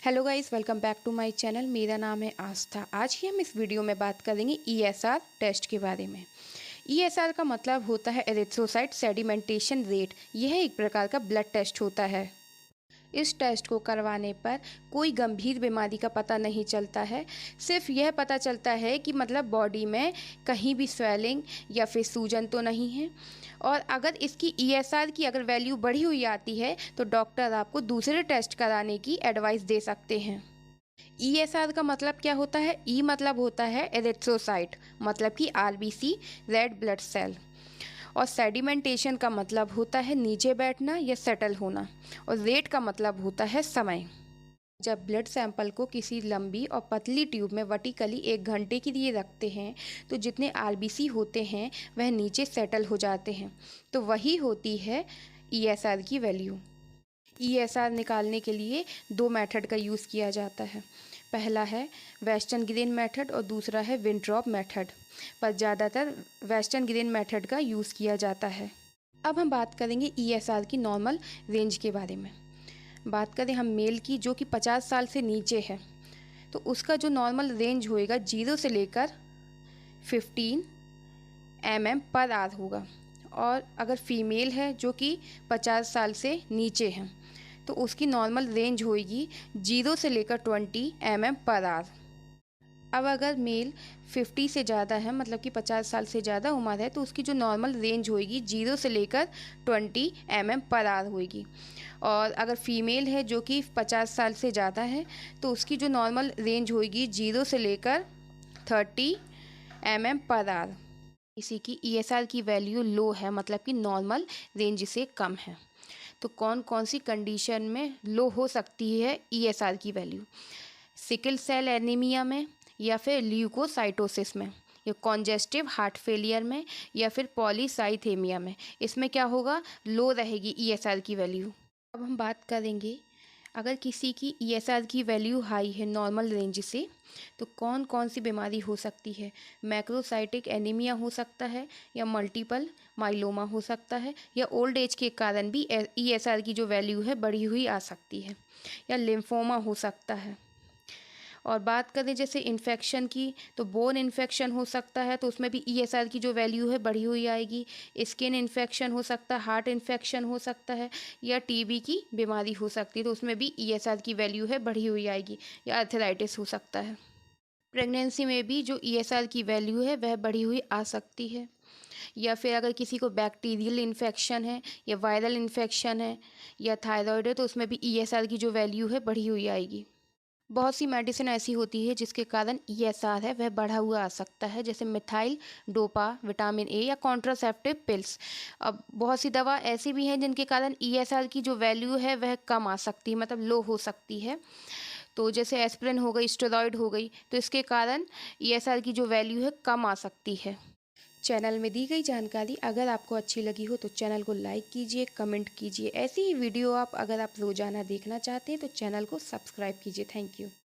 Hello guys, welcome back to my channel. मेरा नाम है आस्था। आज ही हम इस वीडियो में बात करेंगे ईएसआर टेस्ट के बारे में। ईएसआर का मतलब होता है एरिथ्रोसाइट सेडिमेंटेशन रेट। यह एक प्रकार का ब्लड टेस्ट होता है। इस टेस्ट को करवाने पर कोई गंभीर बीमारी का पता नहीं चलता है। सिर्फ यह पता चलता है कि मतलब बॉडी में कहीं भी स्वेलिंग या फिर सूजन तो नहीं है। और अगर इसकी ईएसआर की अगर वैल्यू बढ़ी हुई आती है तो डॉक्टर आपको दूसरे टेस्ट कराने की एडवाइस दे सकते हैं। ईएसआर का मतलब क्या होता है? ई मतलब होता है एरिथ्रोसाइट, मतलब कि आरबीसी, रेड ब्लड सेल। और सेडिमेंटेशन का मतलब होता है नीचे बैठना या सेटल होना। और रेट का मतलब होता है समय। जब ब्लड सैंपल को किसी लंबी और पतली ट्यूब में वर्टिकली 1 घंटे के लिए रखते हैं तो जितने आरबीसी होते हैं वह नीचे सेटल हो जाते हैं। तो वही होती है ईएसआर की वैल्यू। ईएसआर निकालने के लिए 2 मेथड का यूज़ किया जाता है। पहला है वेस्टर्न ग्रीन मेथड और दूसरा है विंट्रॉप मेथड, पर ज़्यादातर वेस्टर्न ग्रीन मेथड का यूज़ किया जाता है। अब हम बात करेंगे ईएसआर की नॉर्मल रेंज के बारे में। बात करें हम मेल की, जो कि 50 साल से नीचे है, तो उसका जो नॉर्मल रेंज होएगा 0 से लेकर 15 mm पर आवर होगा। और अगर फीमेल है जो कि 50 साल से नीचे है तो उसकी नॉर्मल रेंज होएगी 0 से लेकर 20 mm पर आवर। अब अगर मेल 50 से ज़्यादा है, मतलब कि 50 साल से ज़्यादा उम्र है, तो उसकी जो नॉर्मल रेंज होएगी 0 से लेकर 20 mm पर आवर होएगी। और अगर फीमेल है जो कि 50 साल से ज़्यादा है तो उसकी जो नॉर्मल रेंज होएगी 0 से लेकर 30 mm पर आवर। किसी की ईएसआर की वैल्यू लो है, मतलब कि नॉर्मल रेंज से कम है, तो कौन कौन सी कंडीशन में लो हो सकती है ईएसआर की वैल्यू? सिकल सेल एनीमिया में, या फिर ल्यूकोसाइटोसिस में, या कॉन्जेस्टिव हार्ट फेलियर में, या फिर पॉलीसाइथेमिया में। इसमें क्या होगा? लो रहेगी ईएसआर की वैल्यू। अब हम बात करेंगे अगर किसी की ईएसआर की वैल्यू हाई है नॉर्मल रेंज से तो कौन कौन सी बीमारी हो सकती है। मैक्रोसाइटिक एनीमिया हो सकता है, या मल्टीपल माइलोमा हो सकता है, या ओल्ड एज के कारण भी ईएसआर की जो वैल्यू है बढ़ी हुई आ सकती है, या लिम्फोमा हो सकता है। और बात करें जैसे इन्फेक्शन की, तो बोन इन्फेक्शन हो सकता है, तो उसमें भी ईएसआर की जो वैल्यू है बढ़ी हुई आएगी। स्किन इन्फेक्शन हो सकता है, हार्ट इन्फेक्शन हो सकता है, या टीबी की बीमारी हो सकती है, तो उसमें भी ईएसआर की वैल्यू है बढ़ी हुई आएगी, या आर्थराइटिस हो सकता है। प्रेगनेंसी में भी जो ईएसआर की वैल्यू है वह बढ़ी हुई आ सकती है। या फिर अगर किसी को बैक्टीरियल इन्फेक्शन है, या वायरल इन्फेक्शन है, या थायराइड है, तो उसमें भी ईएसआर की जो वैल्यू है बढ़ी हुई आएगी। बहुत सी मेडिसिन ऐसी होती है जिसके कारण ईएसआर है वह बढ़ा हुआ आ सकता है, जैसे मिथाइल डोपा, विटामिन ए, या कॉन्ट्रासेप्टिव पिल्स। अब बहुत सी दवा ऐसी भी हैं जिनके कारण ईएसआर की जो वैल्यू है वह कम आ सकती है, मतलब लो हो सकती है। तो जैसे एस्पिरिन हो गई, स्टेरॉइड हो गई, तो इसके कारण ईएसआर की जो वैल्यू है कम आ सकती है। चैनल में दी गई जानकारी अगर आपको अच्छी लगी हो तो चैनल को लाइक कीजिए, कमेंट कीजिए। ऐसी ही वीडियो अगर आप रोज़ाना देखना चाहते हैं तो चैनल को सब्सक्राइब कीजिए। Thank you.